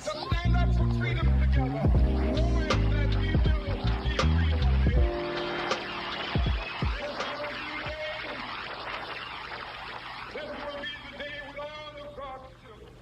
Yes. To stand up for freedom together, knowing that we will be free one day. This will be the day when all of God's children.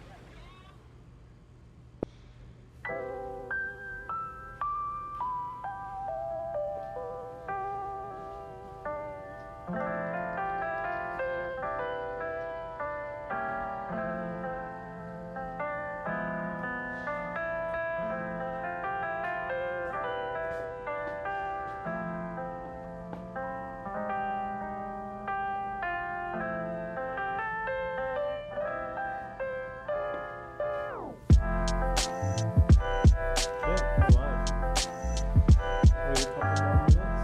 Okay, we're live. Wait a couple more minutes.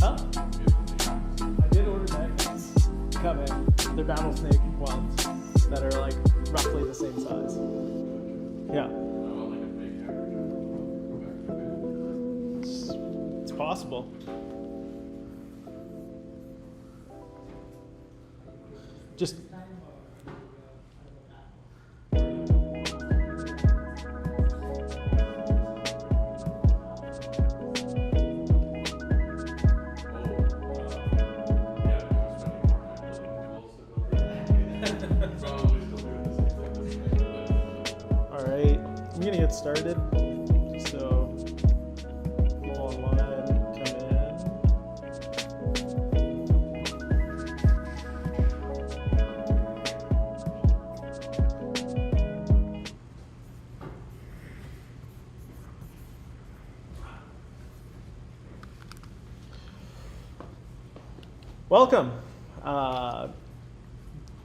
Huh? I did order magnets coming. They're Battlesnake ones that are like roughly the same size. Yeah. It's possible. Just all right. I'm gonna get started. So people online come in. Welcome.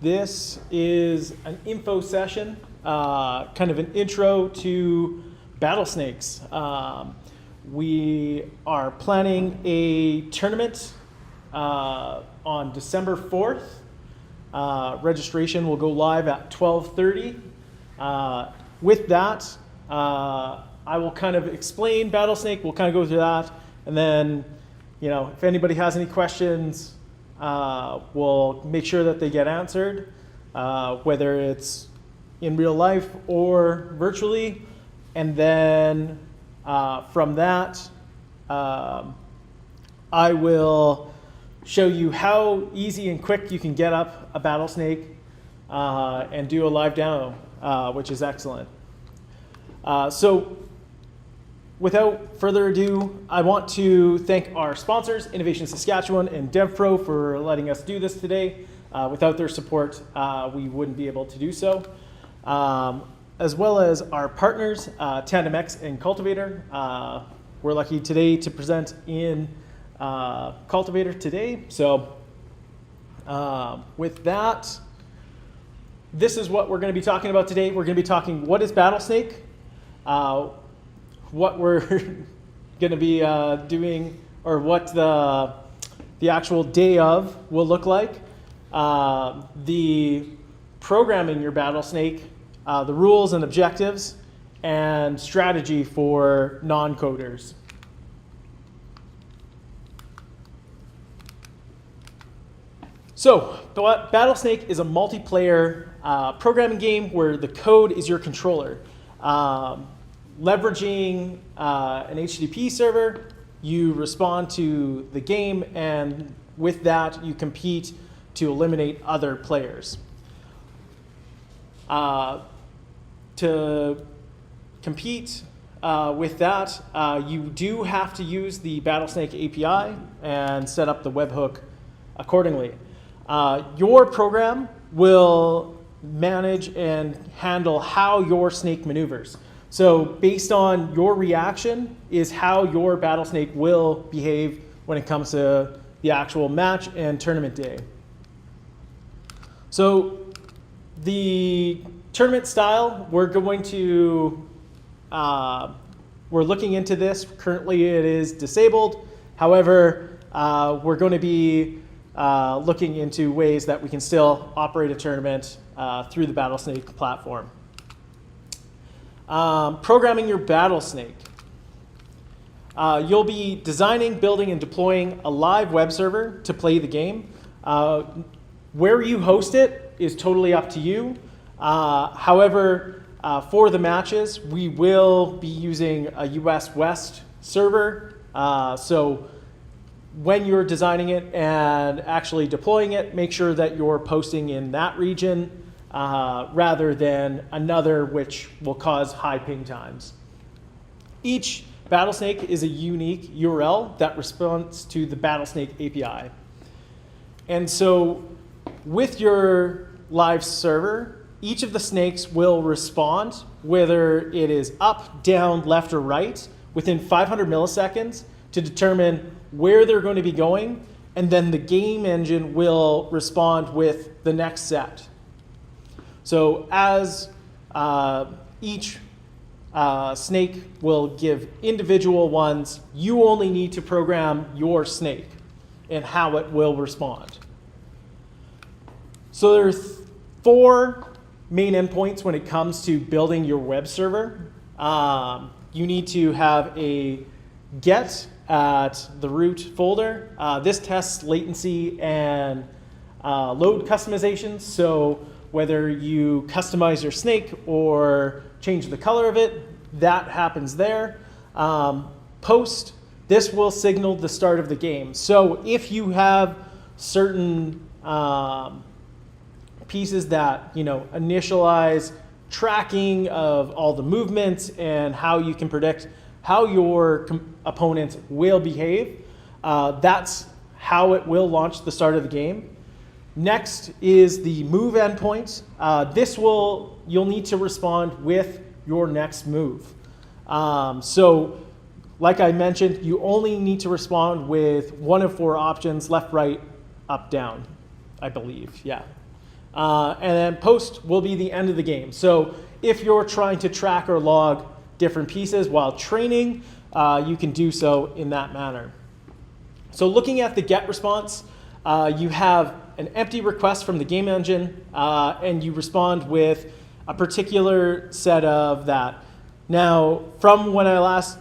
This is an info session, kind of an intro to Battlesnakes. We are planning a tournament on December 4th. Registration will go live at 12:30. With that, I will kind of explain Battlesnake. We'll kind of go through that, and then, if anybody has any questions, we'll make sure that they get answered, whether it's in real life or virtually. And then from that, I will show you how easy and quick you can get up a Battlesnake and do a live demo, which is excellent. So without further ado, I want to thank our sponsors, Innovation Saskatchewan and DevPro, for letting us do this today. Without their support, we wouldn't be able to do so. As well as our partners, TandemX and Cultivator. We're lucky today to present in Cultivator today. So with that, this is what we're going to be talking about today. We're going to be talking what is Battlesnake, what we're going to be doing, or what the actual day of will look like, the programming your Battlesnake, the rules and objectives, and strategy for non-coders. So, Battlesnake is a multiplayer programming game where the code is your controller. Leveraging an HTTP server, you respond to the game, and with that, you compete to eliminate other players. To compete with that, you do have to use the Battlesnake API and set up the webhook accordingly. Your program will manage and handle how your snake maneuvers. So based on your reaction is how your Battlesnake will behave when it comes to the actual match and tournament day. So the tournament style, we're looking into this. Currently it is disabled. However, we're going to be looking into ways that we can still operate a tournament through the Battlesnake platform. Programming your Battlesnake. You'll be designing, building, and deploying a live web server to play the game. Where you host it is totally up to you. However, for the matches, we will be using a US West server. So when you're designing it and actually deploying it, make sure that you're posting in that region rather than another, which will cause high ping times. Each Battlesnake is a unique URL that responds to the Battlesnake API. And so with your live server, each of the snakes will respond, whether it is up, down, left, or right, within 500 milliseconds to determine where they're going to be going, and then the game engine will respond with the next set. So as each snake will give individual ones, you only need to program your snake and how it will respond. So there's 4 main endpoints when it comes to building your web server. You need to have a get at the root folder. This tests latency and load customizations. So whether you customize your snake or change the color of it, that happens there. Post, this will signal the start of the game. So if you have certain pieces that initialize tracking of all the movements and how you can predict how your opponent will behave, that's how it will launch the start of the game. Next is the move endpoint. You'll need to respond with your next move. So like I mentioned, you only need to respond with one of 4 options: left, right, up, down, I believe, yeah. And then post will be the end of the game. So if you're trying to track or log different pieces while training, you can do so in that manner. So looking at the get response, you have an empty request from the game engine, and you respond with a particular set of that. Now, from when I last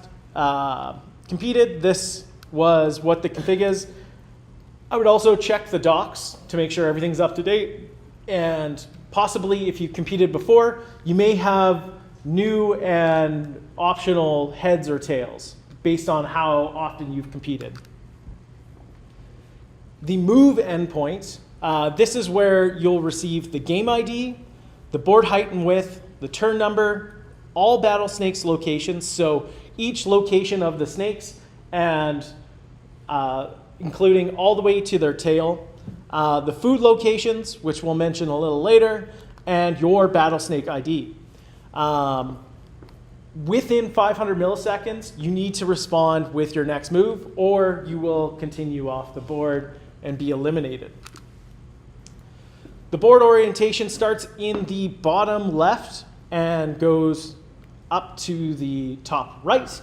competed, this was what the config is. I would also check the docs to make sure everything's up to date. And possibly, if you competed before, you may have new and optional heads or tails based on how often you've competed. The move endpoint, this is where you'll receive the game ID, the board height and width, the turn number, all Battlesnake's locations, so each location of the snakes, and including all the way to their tail, the food locations, which we'll mention a little later, and your Battlesnake ID. Within 500 milliseconds, you need to respond with your next move, or you will continue off the board and be eliminated. The board orientation starts in the bottom left and goes up to the top right.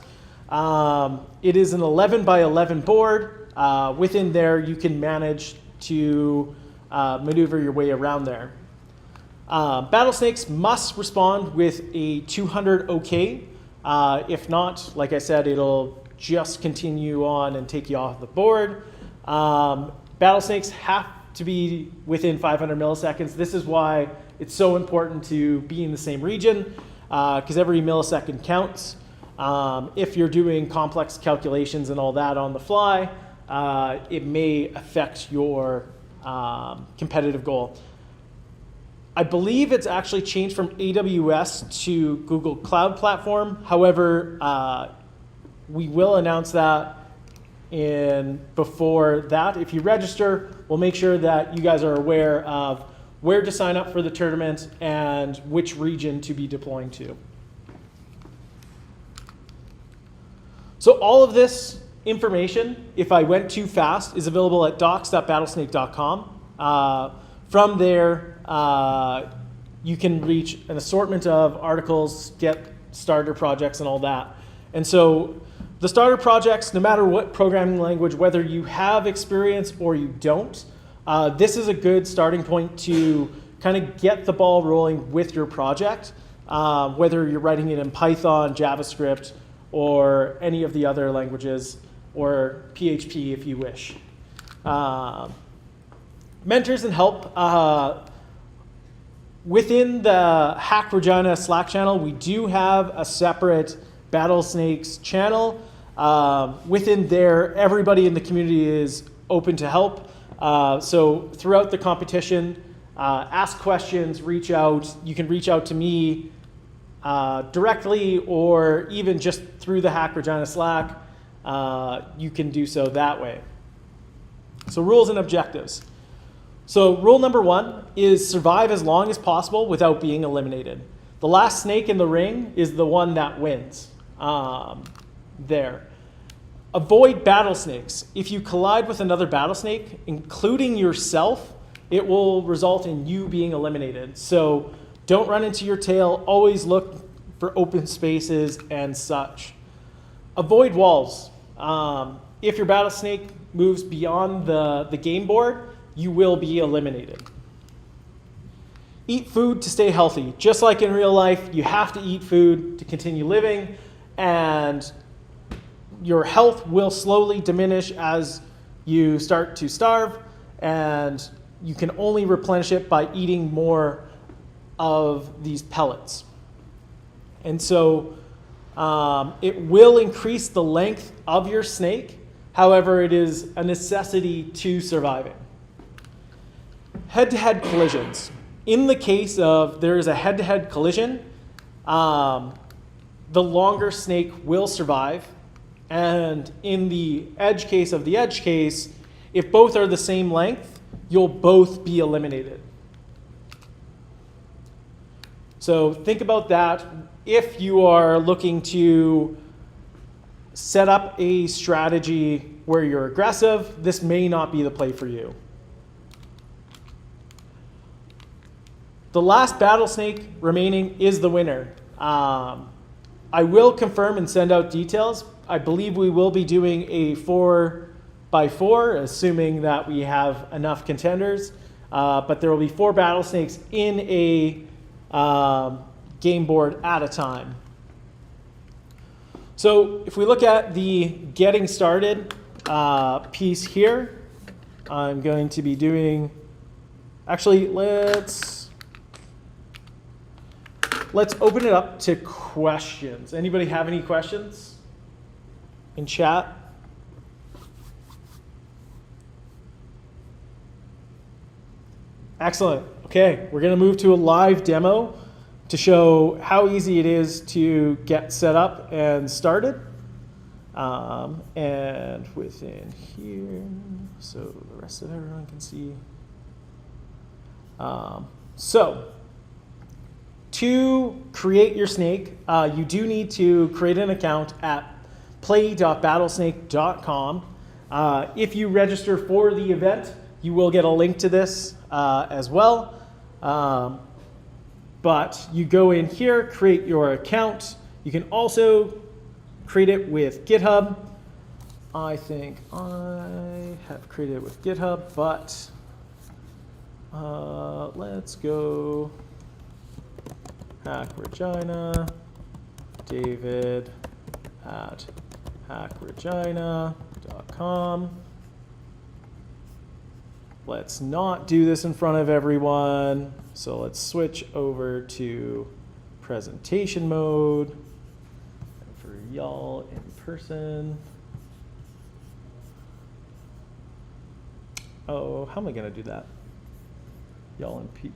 It is an 11 by 11 board. Within there, you can manage to maneuver your way around there. Battlesnakes must respond with a 200 OK. If not, like I said, it'll just continue on and take you off the board. Battlesnakes have to be within 500 milliseconds. This is why it's so important to be in the same region, because every millisecond counts. If you're doing complex calculations and all that on the fly, it may affect your competitive goal. I believe it's actually changed from AWS to Google Cloud Platform. However, we will announce that before that. If you register, we'll make sure that you guys are aware of where to sign up for the tournament and which region to be deploying to. So all of this information, if I went too fast, is available at docs.battlesnake.com. From there, you can reach an assortment of articles, get starter projects and all that. And so the starter projects, no matter what programming language, whether you have experience or you don't, this is a good starting point to kind of get the ball rolling with your project, whether you're writing it in Python, JavaScript, or any of the other languages, or PHP if you wish. Mentors and help. Within the Hack Regina Slack channel, we do have a separate Battlesnakes channel. Within there, everybody in the community is open to help. So throughout the competition, ask questions, reach out. You can reach out to me directly, or even just through the Hack Regina Slack. You can do so that way. So rules and objectives. So rule number 1 is survive as long as possible without being eliminated. The last snake in the ring is the one that wins. There. Avoid battle snakes. If you collide with another battlesnake, including yourself, it will result in you being eliminated. So don't run into your tail. Always look for open spaces and such. Avoid walls. If your battlesnake moves beyond the game board, you will be eliminated. Eat food to stay healthy. Just like in real life, you have to eat food to continue living, and your health will slowly diminish as you start to starve, and you can only replenish it by eating more of these pellets. And so it will increase the length of your snake. However, it is a necessity to surviving. Head-to-head collisions. In the case of there is a head-to-head collision, the longer snake will survive. And in the edge case of the edge case, if both are the same length, you'll both be eliminated. So think about that. If you are looking to set up a strategy where you're aggressive, this may not be the play for you. The last battlesnake remaining is the winner. I will confirm and send out details. I believe we will be doing a 4x4, assuming that we have enough contenders. But there will be 4 battlesnakes in a game board at a time. So if we look at the getting started piece here, I'm going to be doing, actually let's open it up to questions. Anybody have any questions in chat? Excellent. Okay, we're going to move to a live demo to show how easy it is to get set up and started. And within here, so the rest of everyone can see. So to create your snake, you do need to create an account at play.battlesnake.com. If you register for the event, you will get a link to this as well. But you go in here, create your account. You can also create it with GitHub. I think I have created it with GitHub, but let's go Hack Regina, David at hackregina.com. Let's not do this in front of everyone. So let's switch over to presentation mode. And for y'all in person. Oh, how am I going to do that? Y'all in P.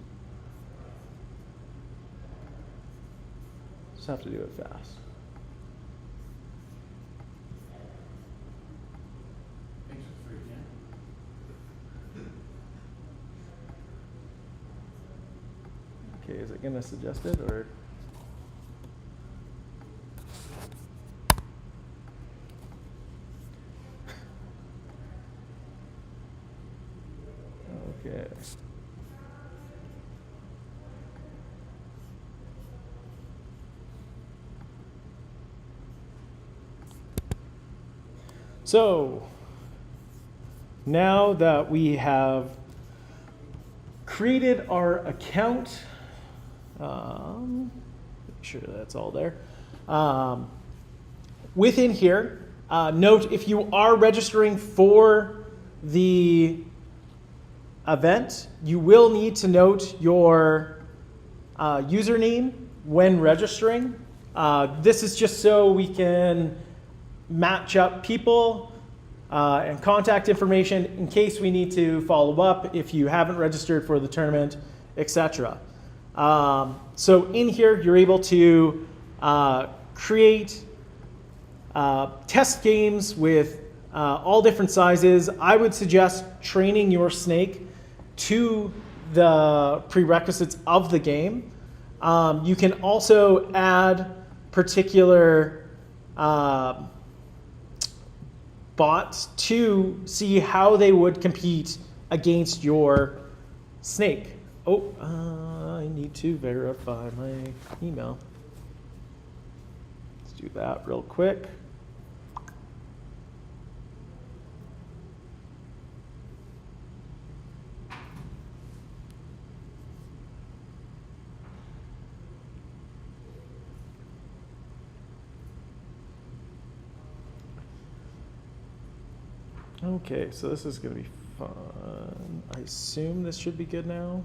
Just have to do it fast. Okay, is it going to suggest it or? Okay. So now that we have created our account, make sure that's all there. Within here, note if you are registering for the event, you will need to note your username when registering. This is just so we can match up people and contact information in case we need to follow up if you haven't registered for the tournament, etc. So in here, you're able to create test games with all different sizes. I would suggest training your snake to the prerequisites of the game. You can also add particular bots to see how they would compete against your snake. Oh, I need to verify my email. Let's do that real quick. Okay, so this is going to be fun. I assume this should be good now.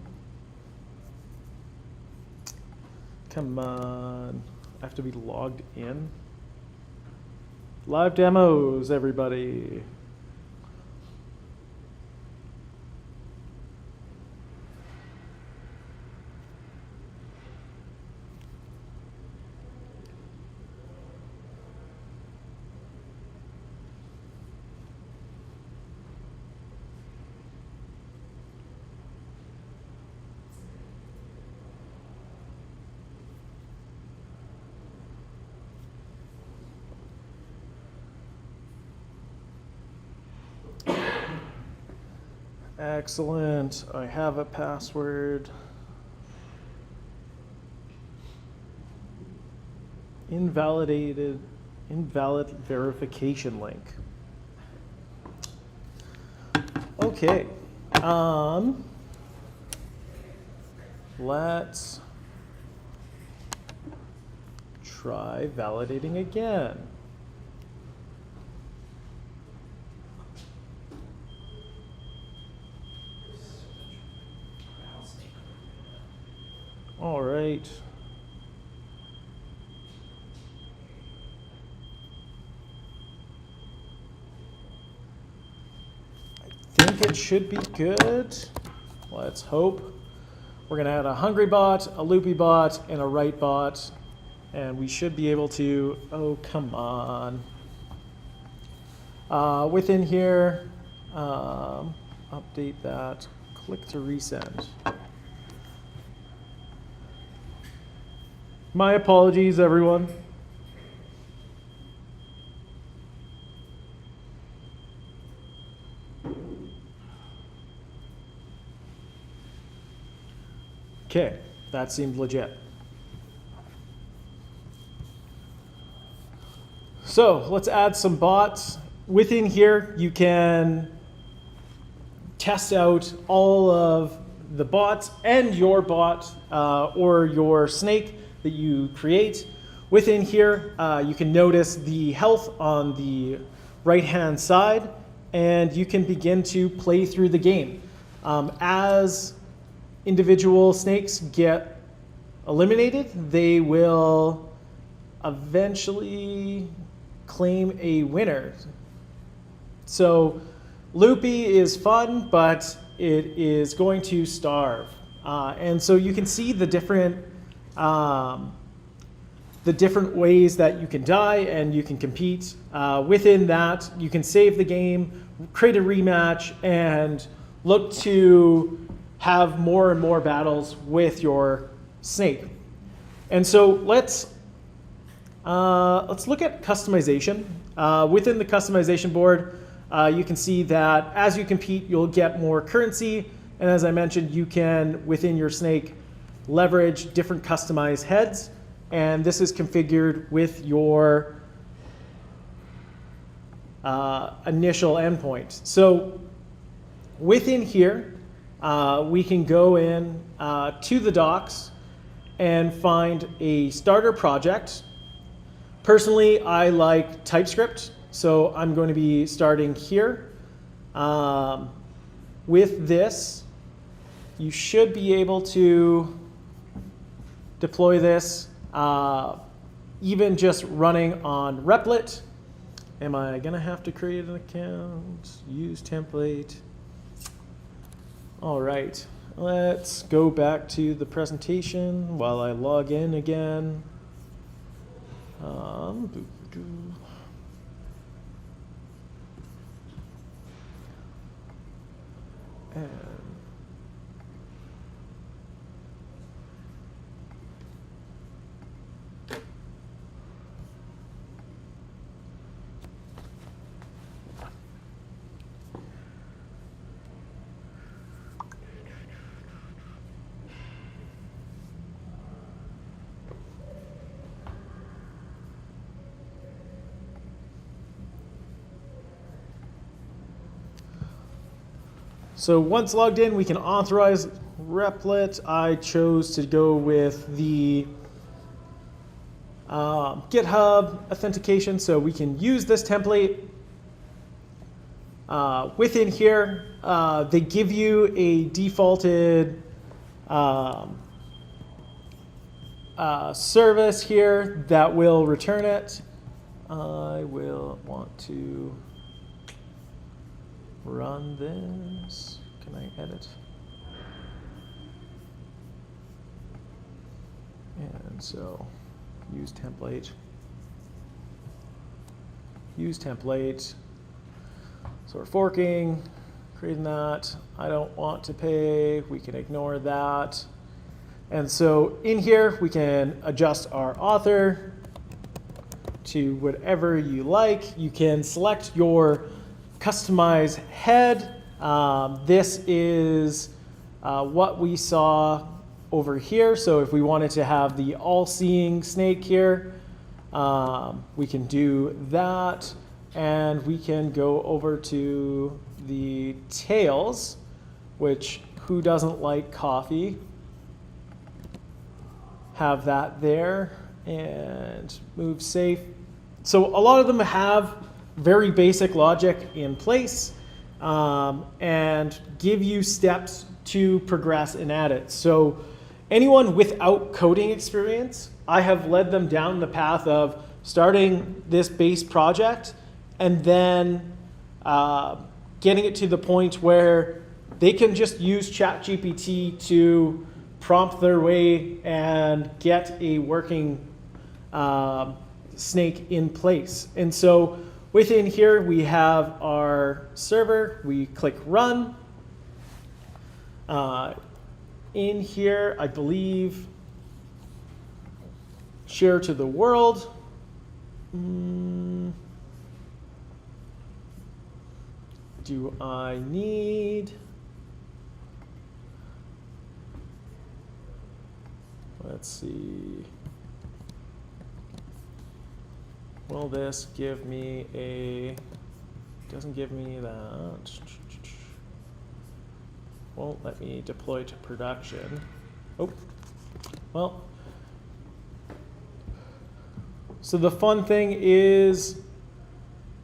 Come on. I have to be logged in. Live demos, everybody. Excellent. I have a password. Invalid verification link. Okay. Let's try validating again. All right. I think it should be good. Let's hope. We're going to add a hungry bot, a loopy bot, and a right bot. And we should be able to, oh, come on. Within here, update that, click to resend. My apologies, everyone. Okay, that seemed legit. So let's add some bots. Within here, you can test out all of the bots and your bot or your snake that you create. Within here, you can notice the health on the right-hand side, and you can begin to play through the game. As individual snakes get eliminated, they will eventually claim a winner. So Loopy is fun, but it is going to starve. And so you can see the different ways that you can die and you can compete. Within that, you can save the game, create a rematch, and look to have more and more battles with your snake. And so let's look at customization. Within the customization board, you can see that as you compete, you'll get more currency. And as I mentioned, you can, within your snake, leverage different customized heads. And this is configured with your initial endpoint. So within here, we can go in to the docs and find a starter project. Personally, I like TypeScript, so I'm going to be starting here. With this, you should be able to deploy this even just running on Replit. Am I going to have to create an account? Use template. All right, let's go back to the presentation while I log in again. And so once logged in, we can authorize Replit. I chose to go with the GitHub authentication, so we can use this template. Within here, they give you a defaulted service here that will return it. I will want to run this. Can I edit? And so use template. Use template. So we're forking, creating that. I don't want to pay. We can ignore that. And so in here, we can adjust our author to whatever you like. You can select your customize head. This is what we saw over here. So if we wanted to have the all-seeing snake here, we can do that. And we can go over to the tails, which who doesn't like coffee? Have that there and move safe. So a lot of them have very basic logic in place and give you steps to progress and add it. So anyone without coding experience, I have led them down the path of starting this base project and then getting it to the point where they can just use ChatGPT to prompt their way and get a working snake in place. And so within here, we have our server. We click run. In here, I believe, share to the world. Do I need? Let's see. will this give me a, doesn't give me that. Won't let me deploy to production. Oh, well. So the fun thing is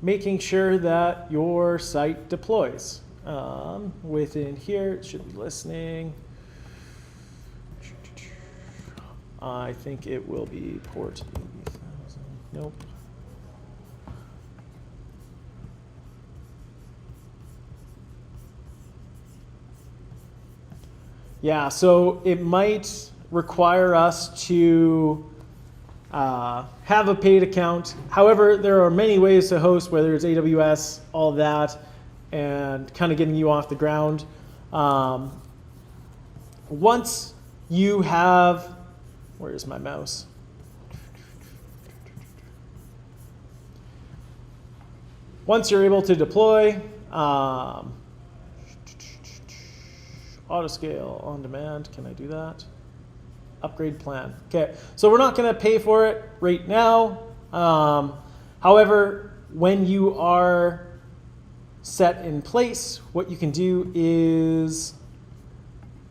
making sure that your site deploys. Within here, it should be listening. I think it will be port 80,000. Nope. Yeah, so it might require us to have a paid account. However, there are many ways to host, whether it's AWS, all that, and kind of getting you off the ground. Once you have, where is my mouse? Once you're able to deploy, autoscale on demand, can I do that? Upgrade plan. Okay, so we're not going to pay for it right now. However, when you are set in place, what you can do is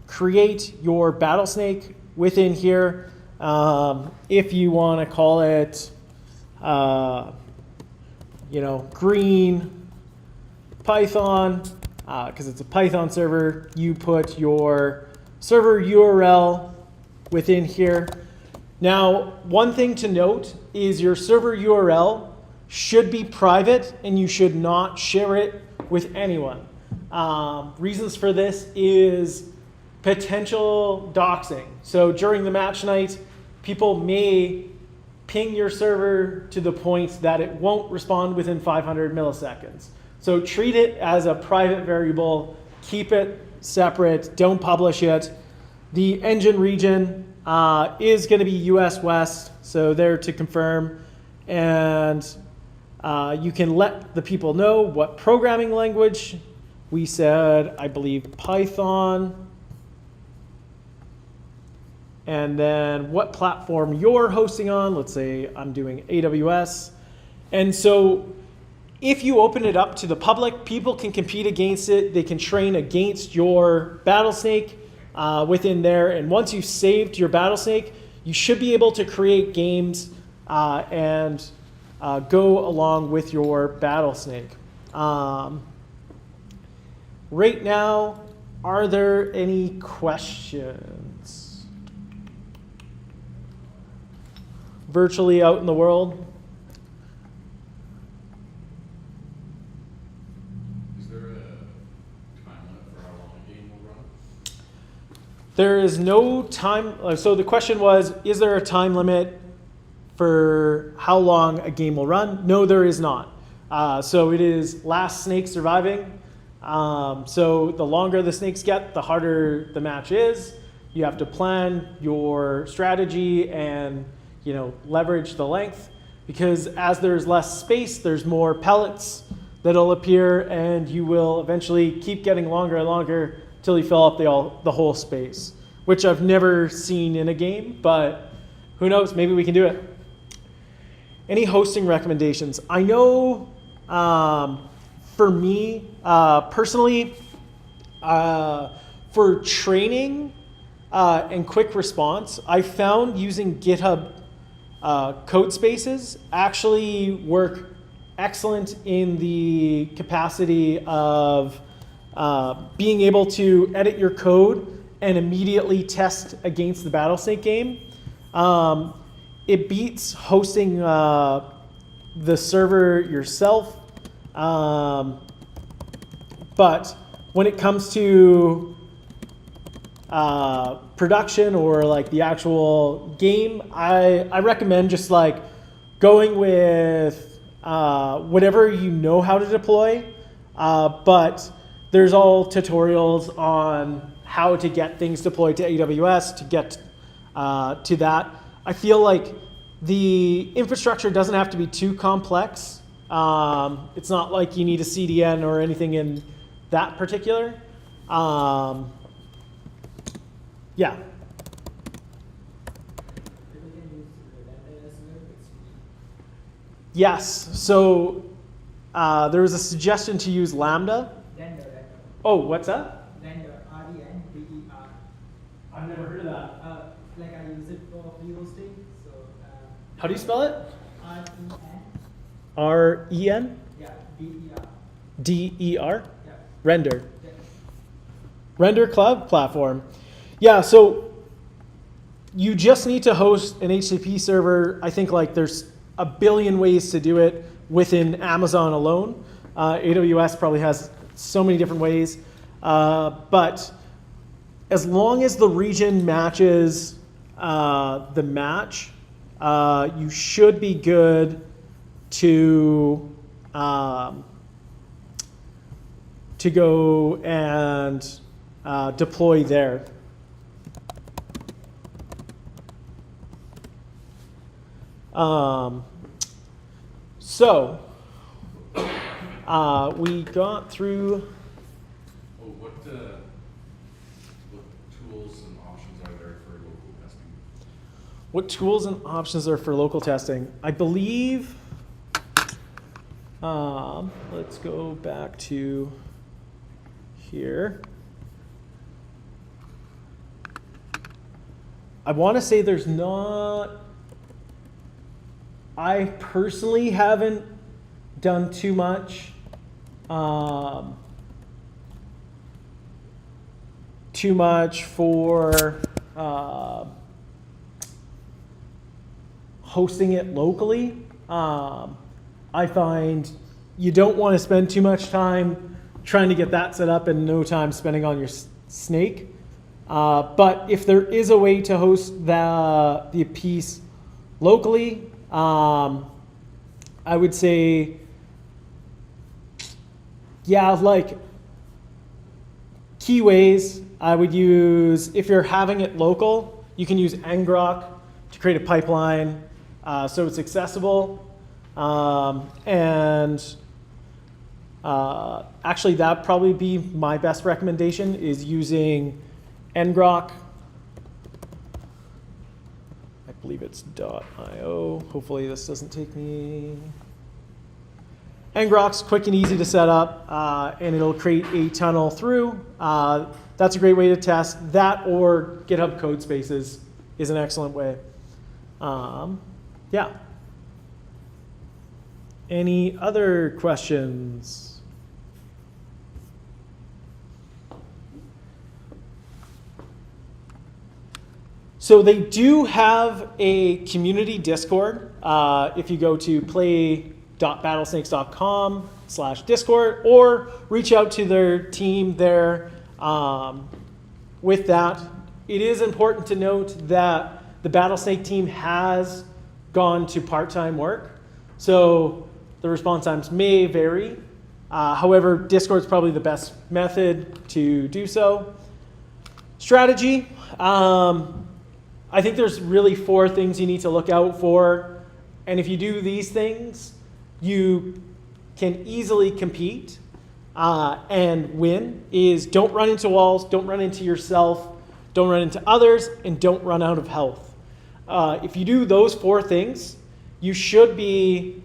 create your Battlesnake within here. If you want to call it, green Python, because it's a Python server, you put your server URL within here. Now, one thing to note is your server URL should be private and you should not share it with anyone. Reasons for this is potential doxing. So during the match night, people may ping your server to the point that it won't respond within 500 milliseconds. So treat it as a private variable, keep it separate, don't publish it. The engine region is going to be US West, so there to confirm. And you can let the people know what programming language. We said, I believe, Python. And then what platform you're hosting on. Let's say I'm doing AWS. And so if you open it up to the public, people can compete against it. They can train against your Battlesnake within there. And once you've saved your Battlesnake, you should be able to create games and go along with your Battlesnake. Right now, are there any questions? Virtually out in the world? Is there a time limit for how long a game will run? There is no time. So the question was, is there a time limit for how long a game will run? No, there is not. So it is last snake surviving. So the longer the snakes get, the harder the match is. You have to plan your strategy and leverage the length, because as there's less space, there's more pellets that'll appear, and you will eventually keep getting longer and longer till you fill up the whole space, which I've never seen in a game, but who knows, maybe we can do it. Any hosting recommendations? I know for me, personally, for training and quick response, I found using GitHub code spaces actually work excellent in the capacity of being able to edit your code and immediately test against the Battlesnake game. It beats hosting the server yourself. But when it comes to production or like the actual game, I recommend just like going with whatever you know how to deploy. But there's all tutorials on how to get things deployed to AWS to get to that. I feel like the infrastructure doesn't have to be too complex. It's not like you need a CDN or anything in that particular. Yeah. Yes. So there was a suggestion to use Lambda. Render. Oh, what's that? Render. R-E-N-D-E-R. I've never heard of that. Like I use it for free hosting. So How do you spell it? R-E-N. R-E-N? Yeah. D-E-R. D-E-R? Yeah. Render. Yeah. Render cloud platform. Yeah, so you just need to host an HTTP server. I think like there's a billion ways to do it within Amazon alone. AWS probably has so many different ways. But as long as the region matches the match, you should be good to go and deploy there. So we got through. Oh, what tools and options are there for local testing? What tools and options are for local testing? I believe, let's go back to here. I want to say there's not, I personally haven't done too much for hosting it locally. I find you don't want to spend too much time trying to get that set up and no time spending on your snake. But if there is a way to host the piece locally, I would say, yeah, like key ways I would use, if you're having it local, you can use ngrok to create a pipeline so it's accessible. Actually, that'd probably be my best recommendation, is using ngrok. I believe it's .io. Hopefully this doesn't take me. ngrok's quick and easy to set up, and it'll create a tunnel through. That's a great way to test. That or GitHub Codespaces is an excellent way. Yeah. Any other questions? So they do have a community Discord. If you go to play.battlesnakes.com/Discord or reach out to their team there with that. It is important to note that the Battlesnake team has gone to part-time work. So the response times may vary. However, Discord is probably the best method to do so. Strategy. I think there's really 4 things you need to look out for. And if you do these things, you can easily compete and win. Is don't run into walls, don't run into yourself, don't run into others, and don't run out of health. If you do those 4 things, you should be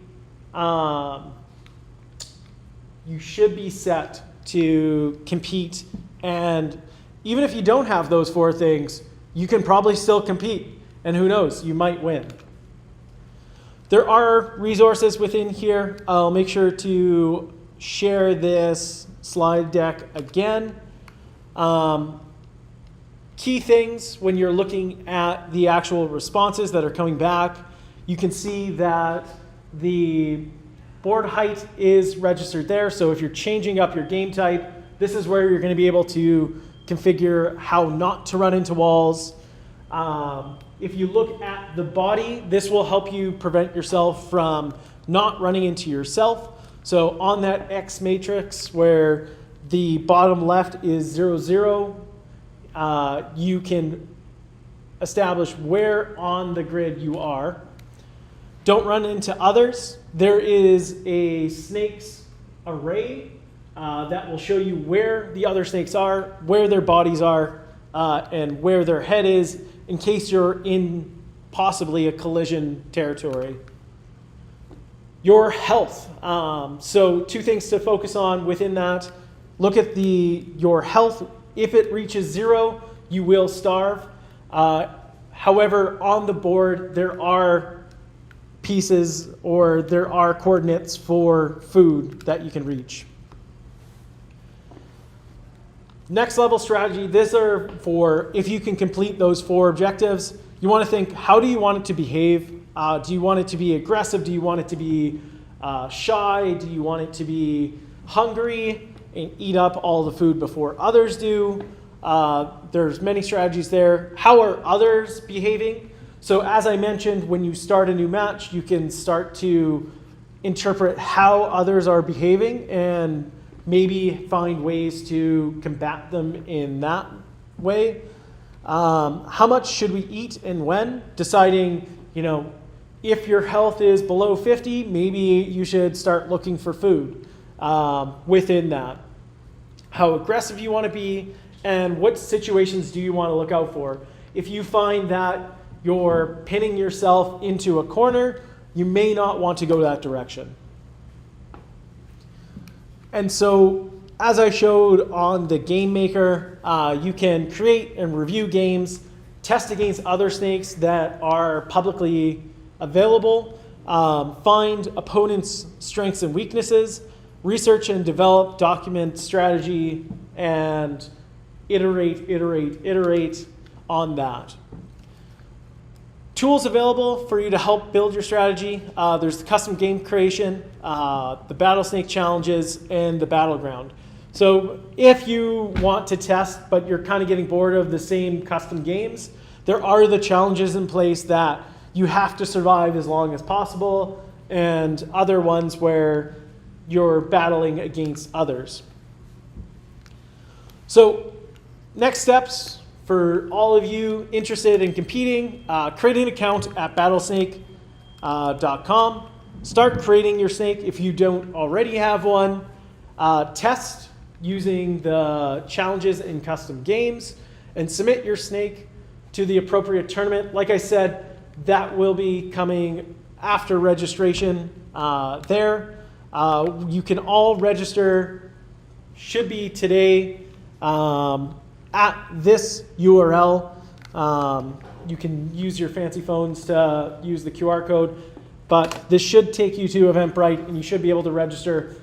set to compete. And even if you don't have those 4 things, you can probably still compete, and who knows, you might win. There are resources within here. I'll make sure to share this slide deck again. Key things when you're looking at the actual responses that are coming back, you can see that the board height is registered there. So if you're changing up your game type, this is where you're going to be able to configure how not to run into walls. If you look at the body, this will help you prevent yourself from not running into yourself. So on that X matrix where the bottom left is 0, 0, you can establish where on the grid you are. Don't run into others. There is a snakes array that will show you where the other snakes are, where their bodies are, and where their head is, in case you're in possibly a collision territory. Your health. So 2 things to focus on within that. Look at your health. If it reaches 0, you will starve. However, on the board, there are pieces or there are coordinates for food that you can reach. Next level strategy, these are for if you can complete those 4 objectives. You want to think, how do you want it to behave? Do you want it to be aggressive? Do you want it to be shy? Do you want it to be hungry and eat up all the food before others do? There's many strategies there. How are others behaving? So as I mentioned, when you start a new match, you can start to interpret how others are behaving and maybe find ways to combat them in that way. How much should we eat and when? Deciding, if your health is below 50, maybe you should start looking for food within that. How aggressive you want to be, and what situations do you want to look out for. If you find that you're pinning yourself into a corner, you may not want to go that direction. And so, as I showed on the Game Maker, you can create and review games, test against other snakes that are publicly available, find opponents' strengths and weaknesses, research and develop, document strategy, and iterate on that. Tools available for you to help build your strategy. There's the custom game creation, the Battlesnake challenges, and the battleground. So if you want to test, but you're kind of getting bored of the same custom games, there are the challenges in place that you have to survive as long as possible, and other ones where you're battling against others. So next steps for all of you interested in competing, create an account at battlesnake.com. Start creating your snake if you don't already have one. Test using the challenges in custom games, and submit your snake to the appropriate tournament. Like I said, that will be coming after registration there. You can all register, should be today, at this URL. You can use your fancy phones to use the QR code, but this should take you to Eventbrite and you should be able to register.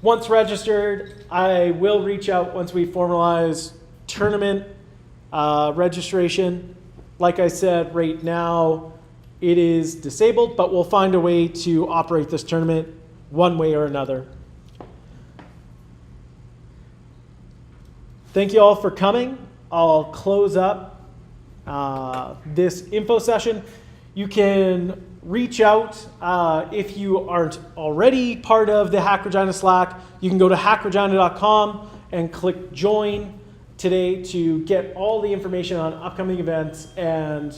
Once registered, I will reach out once we formalize tournament registration. Like I said, right now it is disabled, but we'll find a way to operate this tournament one way or another. Thank you all for coming. I'll close up this info session. You can reach out if you aren't already part of the Hack Regina Slack. You can go to hackregina.com and click join today to get all the information on upcoming events and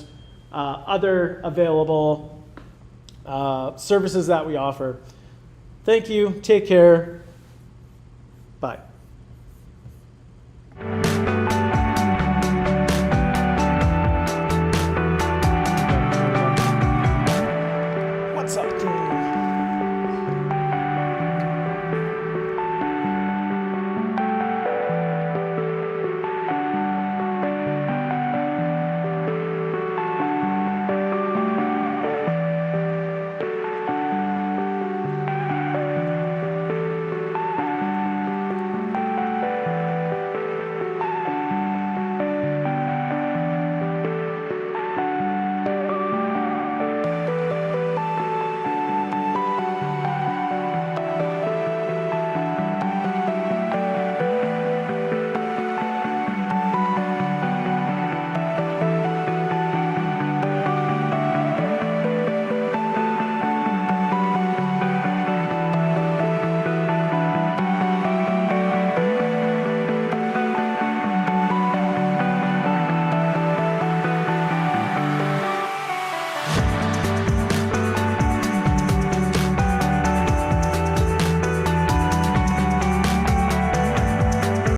other available services that we offer. Thank you. Take care. Bye.